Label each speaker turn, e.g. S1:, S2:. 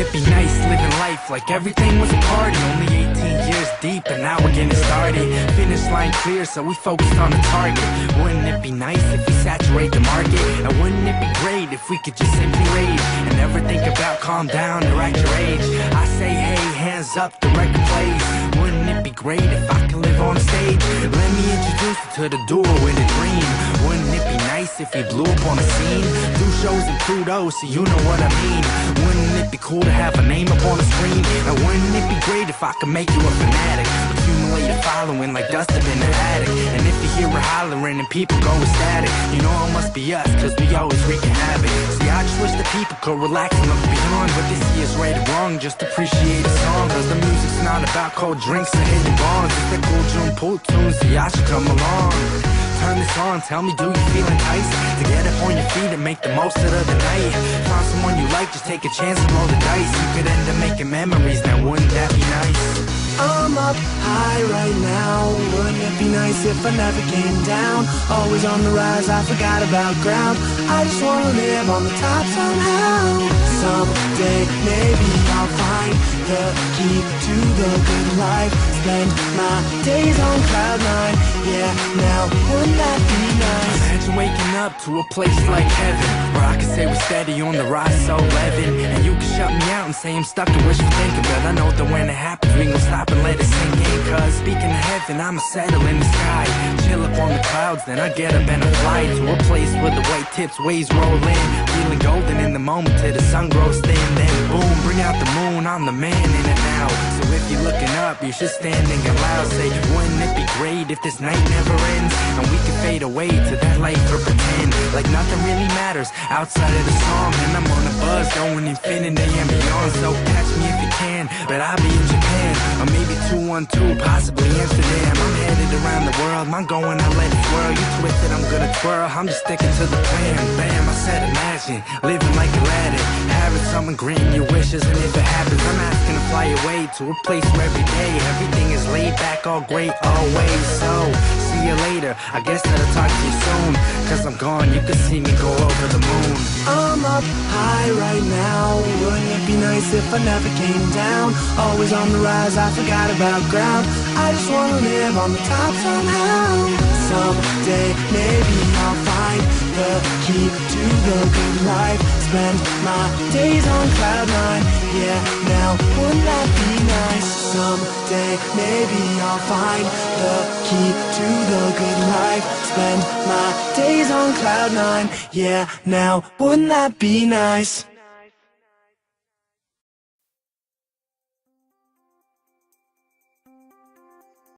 S1: it be nice living life like everything was a party? Only 18 years deep and now we're getting started. Finish line clear, so we focused on the target. Wouldn't it be nice if we saturate the market? And wouldn't it be great if we could just simply rage and never think about calm down or act your age? I say hey, hands up, the record plays. Wouldn't it be great if I could live on stage? Let me introduce you to the duo in a dream. Wouldn't it be nice if we blew up on the scene? Do shows in Pluto, so you know what I mean. Wouldn't it be cool to have a name up on the screen? And wouldn't it be great if I could make you a fanatic? Accumulate a following like dust up in the attic. And if you hear her hollering and people go ecstatic, you know it must be us, cause we always wreaking havoc. See, I just wish that people could relax and look beyond what they see is right or wrong. Just appreciate the song, cause the music's not about cold drinks and hitting bombs. It's that cool June pool tune, so y'all should come along. Turn this on, tell me, do you feel enticed to get up on your feet and make the most of the night? Find someone you like, just take a chance and roll the dice. You could end up making memories, now wouldn't that be nice?
S2: I'm up high right now. Wouldn't it be nice if I never came down? Always on the rise, I forgot about ground. I just wanna live on the top somehow. Someday maybe I'll find the key to the good life. Spend my days on cloud nine. Yeah, now wouldn't that be nice?
S1: Imagine waking up to a place like heaven, where I can say we're steady on the rise, so living. And you can shut me out and say I'm stuck and wish you thinking, but I know that when it happens we gon' stop and let it sink in. Cause speaking of heaven, I'ma settle in the sky, chill up on the clouds, then I get up and I fly to a place where the white tips waves roll in, feeling golden in the moment till the sun grows thin. Then boom, bring out the moon, I'm the man in it now. So if you're looking up, you should stand and get loud. Say, wouldn't it be great if this night never ends, and we can fade away to that light or pretend like nothing really matters outside of the song? And I'm on a buzz going infinity and beyond, so catch me if you can, but I'll be in Japan, or maybe 212, possibly Amsterdam. I'm headed around the world, I'm going, I let it swirl. You twist it, I'm gonna twirl, I'm just sticking to the plan. Bam, I said imagine, living like Aladdin, having someone grant your wishes, and if it happens, I'm asking to fly away to a place where every day everything is laid back, all great, always. So, see you later, I guess that I'll talk to you soon, cause I'm gone, you can see me go over the moon.
S2: I'm up high right now. Wouldn't it be nice if I never came down? Always on the rise, I forgot about ground. I just wanna live on the top somehow. Someday maybe I'll find the key to the good life. Spend my days on cloud nine. Yeah, now wouldn't that be nice? Someday maybe I'll find the key to the good life. Spend my days on cloud nine. Yeah, now wouldn't that be nice?